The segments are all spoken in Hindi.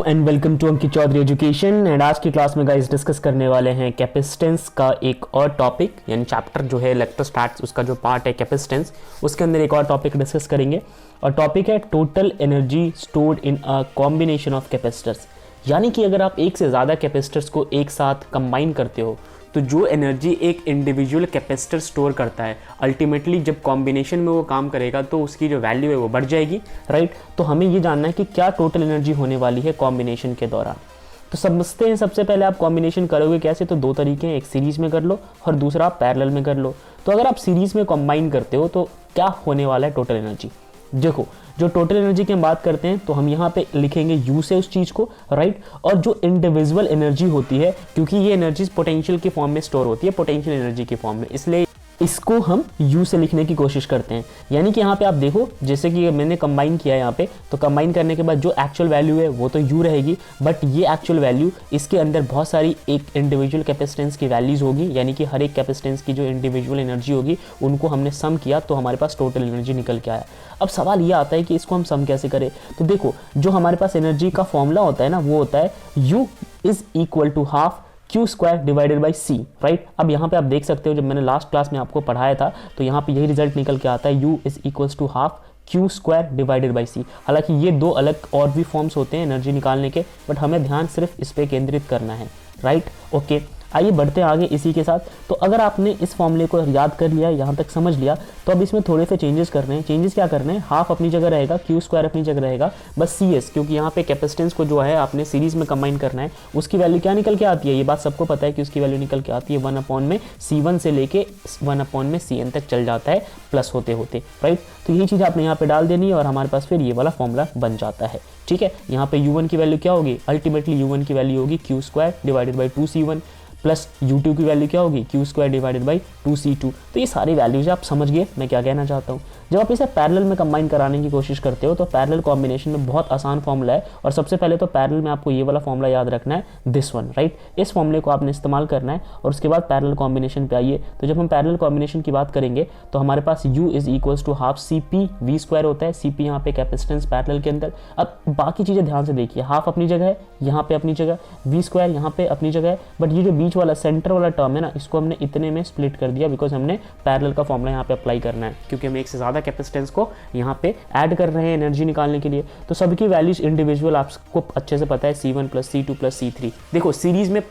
And welcome to Ankit Chaudhary education. And आज की क्लास में गाइस डिस्कस करने वाले हैं कैपेसिटेंस का एक और टॉपिक, यानी चैप्टर जो है इलेक्ट्रोस्टैट्स उसका जो पार्ट है कैपेसिटेंस, उसके अंदर एक और टॉपिक डिस्कस करेंगे। और टॉपिक है total energy stored in a combination of capacitors. यानी कि अगर आप एक से ज़्यादा कैपेसिटर्स को एक साथ कंबाइन करते हो तो जो एनर्जी एक इंडिविजुअल कैपेसिटर स्टोर करता है, अल्टीमेटली जब कॉम्बिनेशन में वो काम करेगा तो उसकी जो वैल्यू है वो बढ़ जाएगी, राइट। तो हमें ये जानना है कि क्या टोटल एनर्जी होने वाली है कॉम्बिनेशन के दौरान। तो समझते हैं, सबसे पहले आप कॉम्बिनेशन करोगे कैसे, तो दो तरीके हैं, एक सीरीज़ में कर लो और दूसरा आप पैरेलल में कर लो। तो अगर आप सीरीज़ में कंबाइन करते हो तो क्या होने वाला है टोटल एनर्जी। देखो, जो टोटल एनर्जी की हम बात करते हैं तो हम यहाँ पे लिखेंगे यू से उस चीज़ को, राइट। और जो इंडिविजुअल एनर्जी होती है, क्योंकि ये एनर्जी पोटेंशियल की फॉर्म में स्टोर होती है, पोटेंशियल एनर्जी की फॉर्म में, इसलिए इसको हम U से लिखने की कोशिश करते हैं। यानी कि यहाँ पे आप देखो, जैसे कि मैंने कंबाइन किया यहाँ पे, तो कंबाइन करने के बाद जो एक्चुअल वैल्यू है वो तो U रहेगी, बट ये एक्चुअल वैल्यू इसके अंदर बहुत सारी एक इंडिविजुअल कैपेसिटेंस की वैल्यूज़ होगी, यानी कि हर एक कैपेसिटेंस की जो इंडिविजुअल एनर्जी होगी उनको हमने सम किया तो हमारे पास टोटल एनर्जी निकल के आया। अब सवाल ये आता है कि इसको हम सम कैसे करें। तो देखो, जो हमारे पास एनर्जी का फॉर्मूला होता है ना, वो होता है U is equal to half Q square divided by C, right. अब यहाँ पे आप देख सकते हो, जब मैंने लास्ट क्लास में आपको पढ़ाया था तो यहाँ पे यही रिजल्ट निकल के आता है, U is equals to half Q square divided by C. हालांकि ये दो अलग और भी फॉर्म्स होते हैं एनर्जी निकालने के, बट हमें ध्यान सिर्फ इस पे केंद्रित करना है, राइट। ओके, आइए बढ़ते हैं आगे इसी के साथ। तो अगर आपने इस फॉर्मूले को याद कर लिया, यहाँ तक समझ लिया, तो अब इसमें थोड़े से चेंजेस करने हैं। चेंजेस क्या करने हैं, हाफ अपनी जगह रहेगा, क्यू स्क्वायर अपनी जगह रहेगा, बस सी एस, क्योंकि यहाँ पे कैपेसिटेंस को जो है आपने सीरीज में कंबाइन करना है, उसकी वैल्यू क्या निकल के आती है, ये बात सबको पता है कि उसकी वैल्यू निकल के आती है 1/C1 से लेके 1/Cn तक चल जाता है प्लस होते होते, राइट। तो यही चीज़ आपने यहाँ पे डाल देनी है और हमारे पास फिर ये वाला फॉर्मूला बन जाता है, ठीक है। यहाँ पे U1 की वैल्यू क्या होगी, अल्टीमेटली U1 की वैल्यू होगी Q square divided by 2C1 plus U2 की वैल्यू क्या होगी, Q square divided by 2C2। तो ये सारी वैल्यूज आप समझ गए मैं क्या कहना चाहता हूँ। जब आप इसे पैरेलल में कंबाइन कराने की कोशिश करते हो तो पैरेलल कॉम्बिनेशन में बहुत आसान फॉर्मूला है, और सबसे पहले तो पैरेलल में आपको ये वाला फॉर्मूला याद रखना है, दिस वन, राइट। इस फॉर्मूले को आपने इस्तेमाल करना है और उसके बाद पैरेलल कॉम्बिनेशन पे आइए। तो जब हम पैरेलल कॉम्बिनेशन की बात करेंगे तो हमारे पास U is equals to half CP V square होता है, CP यहाँ पे कैपेसिटेंस पैरेलल के अंदर। अब बाकी चीज़ें ध्यान से देखिए, हाफ अपनी जगह है, यहाँ पे अपनी जगह, V स्क्वायर यहाँ पे अपनी जगह है, बट ये जो बीच वाला सेंटर वाला टर्म है ना, इसको हमने इतने में स्प्लिट कर दिया, बिकॉज हमने पैरेलल का फॉर्मूला यहाँ पे अप्लाई करना है, क्योंकि हम एक से ज़्यादा कैपेसिटेंस को यहाँ पे ऐड कर रहे हैं एनर्जी निकालने के लिए। तो सबकी वैल्यूज इंडिविजुअल आपको अच्छे से पता है, C1 plus C2 plus C3। देखो, सीरीज में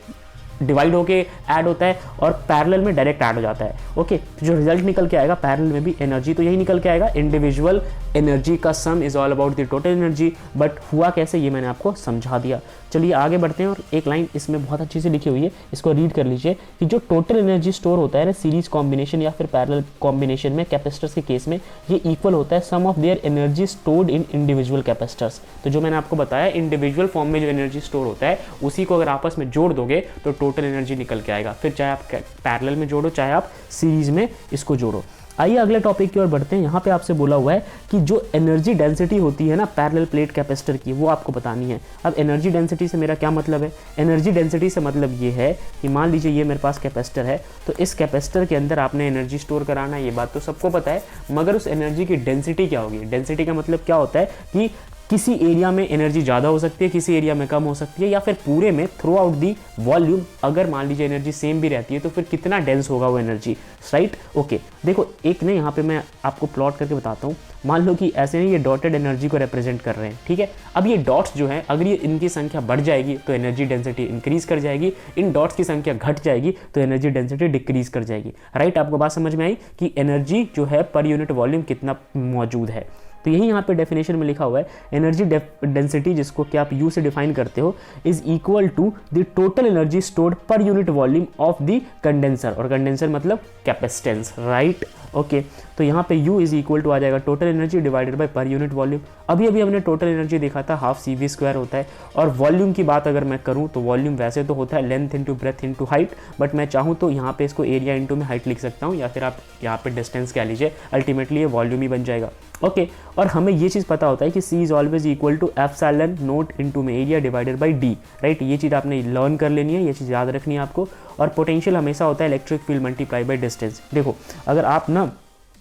डिवाइड होके ऐड होता है और पैरेलल में डायरेक्ट ऐड हो जाता है, ओके। तो जो रिजल्ट निकल के आएगा पैरेलल में भी एनर्जी तो यही निकल के आएगा, इंडिविजुअल एनर्जी का सम is all about the total energy. But हुआ कैसे ये मैंने आपको समझा दिया। चलिए आगे बढ़ते हैं, और एक लाइन इसमें बहुत अच्छी से लिखी हुई है, इसको रीड कर लीजिए कि जो टोटल एनर्जी स्टोर होता है ना सीरीज कॉम्बिनेशन या फिर पैरेलल कॉम्बिनेशन में कैपेसिटर्स के केस में, ये इक्वल होता है sum of their energy stored in individual capacitors. तो जो मैंने आपको बताया, इंडिविजुअल फॉर्म में जो एनर्जी स्टोर होता है उसी को अगर आपस में जोड़ दोगे तो टोटल एनर्जी निकल के आएगा, फिर चाहे आप पैरेलल में जोड़ो चाहे आप सीरीज में इसको जोड़ो। आइए अगले टॉपिक की ओर बढ़ते हैं। यहाँ पे आपसे बोला हुआ है कि जो एनर्जी डेंसिटी होती है ना पैरेलल प्लेट कैपेसिटर की, वो आपको बतानी है। अब एनर्जी डेंसिटी से मेरा क्या मतलब है, एनर्जी डेंसिटी से मतलब ये है कि मान लीजिए ये मेरे पास कैपेसिटर है, तो इस कैपेसिटर के अंदर आपने एनर्जी स्टोर कराना है, ये बात तो सबको पता है, मगर उस एनर्जी की डेंसिटी क्या होगी। डेंसिटी का मतलब क्या होता है कि किसी एरिया में एनर्जी ज़्यादा हो सकती है, किसी एरिया में कम हो सकती है, या फिर पूरे में थ्रू आउट दी वॉल्यूम अगर मान लीजिए एनर्जी सेम भी रहती है तो फिर कितना डेंस होगा वो एनर्जी, राइट। ओके, देखो एक ने यहाँ पे मैं आपको प्लॉट करके बताता हूँ। मान लो कि ऐसे नहीं, ये डॉटेड एनर्जी को रिप्रेजेंट कर रहे हैं, ठीक है। अब ये डॉट्स जो है, अगर ये इनकी संख्या बढ़ जाएगी तो एनर्जी डेंसिटी इंक्रीज कर जाएगी, इन डॉट्स की संख्या घट जाएगी तो एनर्जी डेंसिटी डिक्रीज कर जाएगी, राइट। आपको बात समझ में आई कि एनर्जी जो है पर यूनिट वॉल्यूम कितना मौजूद है। तो यही यहाँ पे डेफिनेशन में लिखा हुआ है, एनर्जी डेंसिटी जिसको कि आप U से डिफाइन करते हो, is equal to the total energy stored per unit volume of the condenser, और कंडेंसर मतलब कैपेसिटेंस, राइट। ओके, तो यहाँ पे U इज इक्वल टू आ जाएगा total energy divided by per unit volume. अभी हमने टोटल एनर्जी देखा था हाफ CV स्क्वायर होता है, और वॉल्यूम की बात अगर मैं करूँ तो वॉल्यूम वैसे तो होता है length into breadth into height, but मैं चाहूँ तो यहाँ पे इसको एरिया इंटू में हाइट लिख सकता हूँ, या फिर आप यहाँ पे डिस्टेंस कह लीजिए, अल्टीमेटली ये वॉल्यूम ही बन जाएगा, ओके। और हमें ये चीज़ पता होता है कि C is always equal to epsilon not into में area divided by D, right. ये चीज़ आपने लर्न कर लेनी है, ये चीज़ याद रखनी है आपको। और पोटेंशियल हमेशा होता है electric field multiply by distance. देखो, अगर आप ना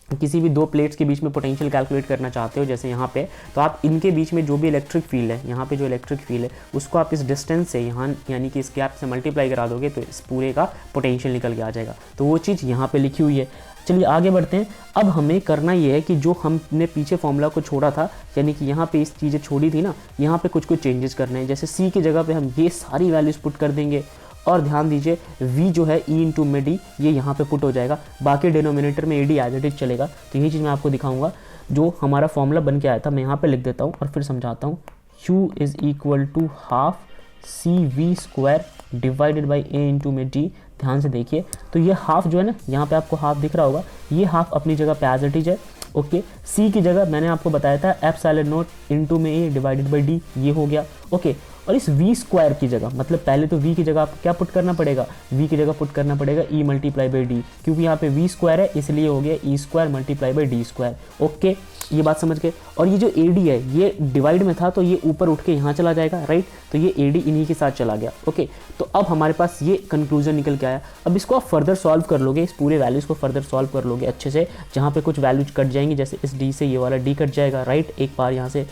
किसी भी दो प्लेट्स के बीच में पोटेंशियल कैलकुलेट करना चाहते हो जैसे यहाँ पे, तो आप इनके बीच में जो भी इलेक्ट्रिक फील्ड है, यहाँ पे जो इलेक्ट्रिक फील्ड है उसको आप इस डिस्टेंस से यहाँ यानी कि इस गैप से मल्टीप्लाई करा दोगे तो इस पूरे का पोटेंशियल निकल के आ जाएगा। तो वो चीज़ यहाँ पे लिखी हुई है। चलिए आगे बढ़ते हैं। अब हमें करना ये है कि जो हमने पीछे फॉर्मूला को छोड़ा था, यानी कि यहाँ पे इस चीज़ें छोड़ी थी ना, यहाँ पे कुछ कुछ चेंजेस करने हैं। जैसे सी की जगह पे हम ये सारी वैल्यूज़ पुट कर देंगे और ध्यान दीजिए v जो है e इंटू में d ये यहाँ पे पुट हो जाएगा, बाकी डिनोमिनेटर में ad एज इट इज चलेगा। तो ये चीज़ मैं आपको दिखाऊंगा। जो हमारा फॉर्मूला बन के आया था मैं यहाँ पे लिख देता हूँ और फिर समझाता हूँ। u is equal to half C V square divided by A into में d। ध्यान से देखिए, तो ये हाफ जो है ना, यहाँ पे आपको हाफ दिख रहा होगा, ये हाफ अपनी जगह पे एज इट इज है। ओके, सी की जगह मैंने आपको बताया था एप्सिलॉन नॉट इंटू में ए डिवाइडेड बाई डी, ये हो गया। ओके, और इस v स्क्वायर की जगह, मतलब पहले तो v की जगह आपको क्या पुट करना पड़ेगा, v की जगह पुट करना पड़ेगा e मल्टीप्लाई बाई डी, क्योंकि यहाँ पे v स्क्वायर है इसलिए हो गया e square multiply by D square. Okay, ये बात समझ गए। और ये जो ad है ये डिवाइड में था तो ये ऊपर उठ के यहाँ चला जाएगा, राइट। तो ये ad इन्हीं के साथ चला गया। ओके, तो अब हमारे पास ये कंक्लूजन निकल के आया। अब इसको आप फर्दर सॉल्व कर लोगे, इस पूरे वैल्यूज़ को फर्दर सॉल्व कर लोगे अच्छे से, जहाँ पे कुछ वैल्यूज कट जाएंगी, जैसे इस d से ये वाला d कट जाएगा, राइट, एक बार यहाँ से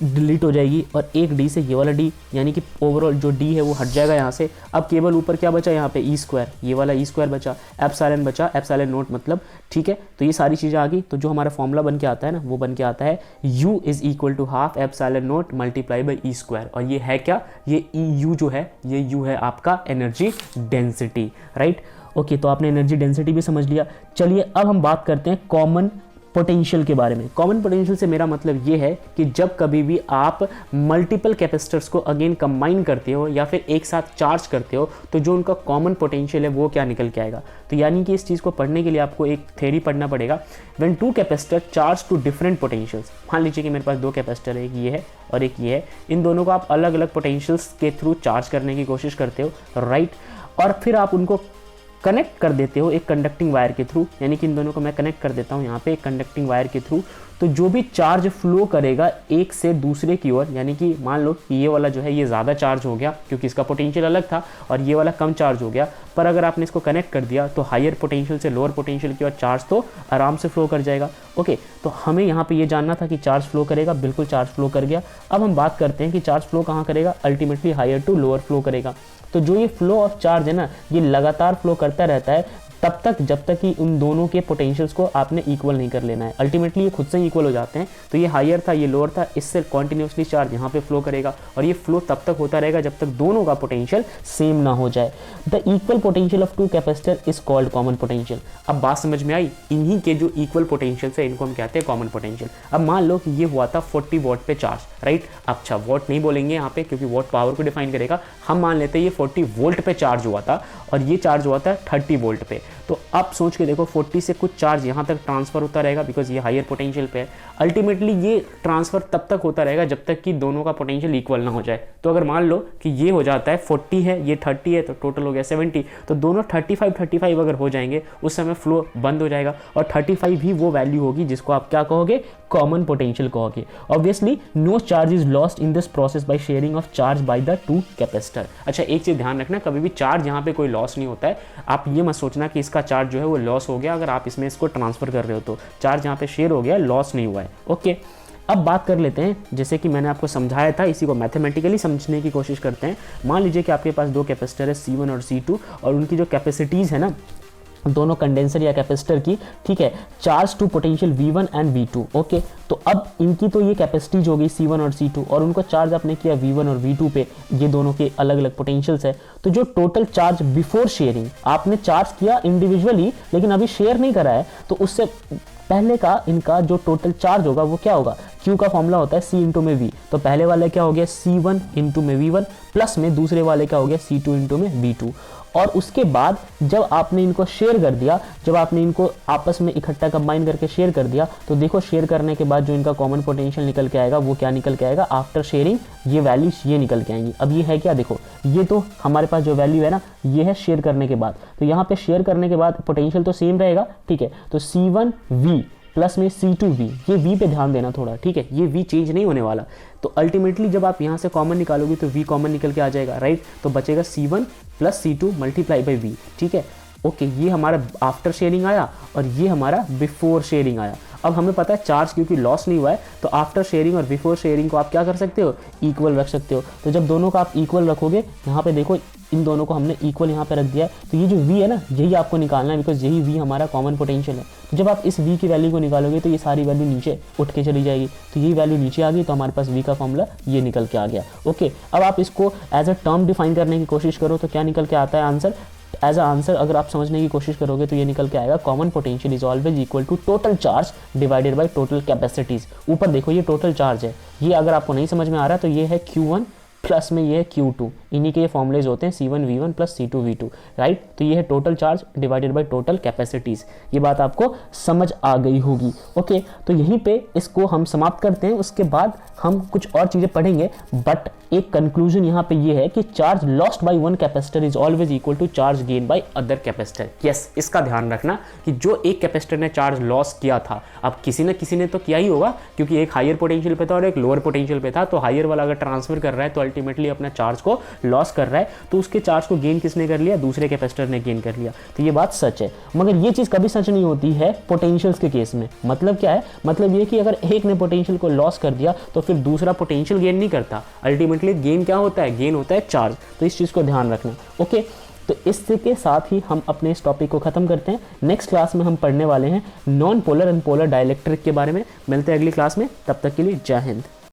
डिलीट हो जाएगी, और एक d से ये वाला d, यानी कि ओवरऑल जो d है वो हट जाएगा यहाँ से। अब केवल ऊपर क्या बचा, यहाँ पे e स्क्वायर, ये वाला e स्क्वायर बचा, एप्सिलॉन बचा, एप्सिलॉन नॉट मतलब, ठीक है। तो ये सारी चीज़ें आ गई। तो जो हमारा फॉर्मूला बन के आता है ना, वो बन के आता है u is equal to half epsilon naught multiply by E square. और ये है क्या, ये u जो है, ये u है आपका एनर्जी डेंसिटी, राइट। ओके, तो आपने एनर्जी डेंसिटी भी समझ लिया। चलिए अब हम बात करते हैं कॉमन पोटेंशियल के बारे में। कॉमन पोटेंशियल से मेरा मतलब ये है कि जब कभी भी आप मल्टीपल कैपेसिटर्स को अगेन कंबाइन करते हो या फिर एक साथ चार्ज करते हो, तो जो उनका कॉमन पोटेंशियल है वो क्या निकल के आएगा। तो यानी कि इस चीज़ को पढ़ने के लिए आपको एक थ्योरी पढ़ना पड़ेगा। When two capacitor charge to different potentials, मान लीजिए कि मेरे पास दो कैपेसिटर है, एक ये है और एक ये है, इन दोनों को आप अलग अलग पोटेंशियल्स के थ्रू चार्ज करने की कोशिश करते हो, राइट। और फिर आप उनको कनेक्ट कर देते हो एक कंडक्टिंग वायर के थ्रू, यानी कि इन दोनों को मैं कनेक्ट कर देता हूँ यहाँ पे एक कंडक्टिंग वायर के थ्रू। तो जो भी चार्ज फ्लो करेगा एक से दूसरे की ओर, यानी कि मान लो कि ये वाला जो है ये ज़्यादा चार्ज हो गया क्योंकि इसका पोटेंशियल अलग था, और ये वाला कम चार्ज हो गया, पर अगर आपने इसको कनेक्ट कर दिया तो हायर पोटेंशियल से लोअर पोटेंशियल की ओर चार्ज तो आराम से फ्लो कर जाएगा। ओके, तो हमें यहाँ पे ये जानना था कि चार्ज फ्लो करेगा, बिल्कुल चार्ज फ्लो कर गया। अब हम बात करते हैं कि चार्ज फ्लो कहाँ करेगा, ultimately higher to lower flow करेगा। तो जो ये फ्लो ऑफ चार्ज है ना, ये लगातार फ्लो करता रहता है तब तक जब तक कि उन दोनों के पोटेंशियल्स को आपने इक्वल नहीं कर लेना है। अल्टीमेटली ये खुद से ही इक्वल हो जाते हैं। तो ये हायर था, ये लोअर था, इससे कॉन्टिन्यूसली चार्ज यहाँ पे फ्लो करेगा, और ये फ्लो तब तक होता रहेगा जब तक दोनों का पोटेंशियल सेम ना हो जाए। The equal potential of two capacitor is called common potential. अब बात समझ में आई, इन्हीं के जो इक्वल पोटेंशियल है इनको हम कहते हैं कॉमन पोटेंशियल। अब मान लो कि ये हुआ था 40 वॉट पे चार्ज, राइट। अच्छा, वॉट नहीं बोलेंगे यहाँ पे क्योंकि वॉट पावर को डिफाइन करेगा। हम मान लेते हैं ये 40 वोल्ट पे चार्ज हुआ था और ये चार्ज हुआ था 30 वोल्ट पे। तो अब सोच के देखो 40 से कुछ चार्ज यहाँ तक ट्रांसफर होता रहेगा बिकॉज ये हायर पोटेंशियल पे है। अल्टीमेटली ये ट्रांसफर तब तक होता रहेगा जब तक कि दोनों का पोटेंशियल इक्वल ना हो जाए। तो अगर मान लो कि ये हो जाता है 40 है, ये 30 है, तो टोटल हो गया 70। तो दोनों 35 अगर हो जाएंगे उस समय फ्लो बंद हो जाएगा, और 35 ही वो वैल्यू होगी जिसको आप क्या कहोगे, कॉमन पोटेंशियल कहोगे। Obviously no charge is lost in this process by sharing of charge by the two capacitor. अच्छा, एक चीज ध्यान रखना, कभी भी चार्ज यहाँ पे कोई लॉस नहीं होता है। आप ये मत सोचना कि इसका चार्ज जो है वो लॉस हो गया अगर आप इसमें इसको ट्रांसफर कर रहे हो, तो चार्ज यहाँ पे शेयर हो गया, लॉस नहीं हुआ है। ओके, अब बात कर लेते हैं, जैसे कि मैंने आपको समझाया था, इसी को मैथमेटिकली समझने की कोशिश करते हैं। मान लीजिए कि आपके पास दो कैपेसिटर है C1 और C2, और उनकी जो कैपेसिटीज़ है ना, दोनों कंडेंसर या कैपेसिटर की, ठीक है, charge to potential V1 and V2। Okay, तो अब इनकी तो ये कैपेसिटीज हो गई C1 और C2, और उनको चार्ज आपने किया V1 और V2 पे, ये दोनों के अलग अलग पोटेंशियल्स है। तो जो टोटल चार्ज बिफोर शेयरिंग आपने चार्ज किया इंडिविजुअली लेकिन अभी शेयर नहीं करा है, तो उससे पहले का इनका जो टोटल चार्ज होगा वो क्या होगा, Q का फॉर्मूला होता है C इंटू में V। तो पहले वाले क्या हो गया C1 इंटू में V1, प्लस में दूसरे वाले क्या हो गया C2 इंटू में V2। और उसके बाद जब आपने इनको शेयर कर दिया, जब आपने इनको आपस में इकट्ठा कंबाइन करके शेयर कर दिया, तो देखो शेयर करने के बाद जो इनका कॉमन पोटेंशियल निकल के आएगा वो क्या निकल के आएगा, आफ्टर शेयरिंग ये वैल्यूज ये निकल के आएंगी। अब ये है क्या, देखो ये तो हमारे पास जो वैल्यू है ना, ये है शेयर करने के बाद। तो यहाँ पे शेयर करने के बाद पोटेंशियल तो सेम रहेगा, ठीक है। तो C1V प्लस में C2V, ये V पे ध्यान देना थोड़ा, ठीक है, ये V चेंज नहीं होने वाला। तो अल्टीमेटली जब आप यहाँ से कॉमन निकालोगे तो V कॉमन निकल के आ जाएगा, राइट। तो बचेगा C1 plus C2 multiply by V, ठीक है। ओके, ये हमारा आफ्टर शेयरिंग आया और ये हमारा बिफोर शेयरिंग आया। अब हमें पता है चार्ज क्योंकि लॉस नहीं हुआ है, तो आफ्टर शेयरिंग और बिफोर शेयरिंग को आप क्या कर सकते हो, इक्वल रख सकते हो। तो जब दोनों का आप इक्वल रखोगे, यहाँ पे देखो इन दोनों को हमने इक्वल यहाँ पे रख दिया है, तो ये जो v है ना, यही आपको निकालना है, बिकॉज यही v हमारा कॉमन पोटेंशियल है। तो जब आप इस v की वैल्यू को निकालोगे तो ये सारी वैल्यू नीचे उठ के चली जाएगी, तो यही वैल्यू नीचे आ गई, तो हमारे पास v का फॉर्मूला ये निकल के आ गया। ओके, अब आप इसको एज अ टर्म डिफाइन करने की कोशिश करो तो क्या निकल के आता है आंसर, एज अ आंसर अगर आप समझने की कोशिश करोगे तो ये निकल के आएगा common potential is always equal to total charge divided by total capacities. ऊपर देखो ये टोटल चार्ज है, ये अगर आपको नहीं समझ में आ रहा तो ये है Q1 प्लस में ये है Q2, इन्हीं के ये फॉर्मुलेज होते हैं C1V1 प्लस C2V2, राइट। तो ये है total charge divided by total capacities, ये बात आपको समझ आ गई होगी। ओके, तो यहीं पे इसको हम समाप्त करते हैं, उसके बाद हम कुछ और चीज़ें पढ़ेंगे, बट एक कंक्लूजन यहाँ पे ये है कि charge lost by one capacitor is always equal to charge gain by other capacitor. Yes, इसका ध्यान रखना कि जो एक कैपेसिटर ने चार्ज लॉस किया था, अब किसी ने तो किया ही होगा, क्योंकि एक हायर पोटेंशियल पे था और एक लोअर पोटेंशियल पे था, तो हायर वाला अगर ट्रांसफर कर रहा है तो अल्टीमेटली अपना चार्ज को लॉस कर रहा है, तो उसके चार्ज को गेन किसने कर लिया, दूसरे कैपेसिटर ने गेन कर लिया। तो ये बात सच है, मगर ये चीज़ कभी सच नहीं होती है पोटेंशियल्स के केस में। मतलब क्या है, मतलब ये कि अगर एक ने पोटेंशियल को लॉस कर दिया तो फिर दूसरा पोटेंशियल गेन नहीं करता, अल्टीमेटली गेन क्या होता है, गेन होता है चार्ज। तो इस चीज़ को ध्यान रखना। ओके, तो इसके साथ ही हम अपने इस टॉपिक को खत्म करते हैं। नेक्स्ट क्लास में हम पढ़ने वाले हैं non polar and polar dielectric के बारे में। मिलते हैं अगली क्लास में, तब तक के लिए जय हिंद।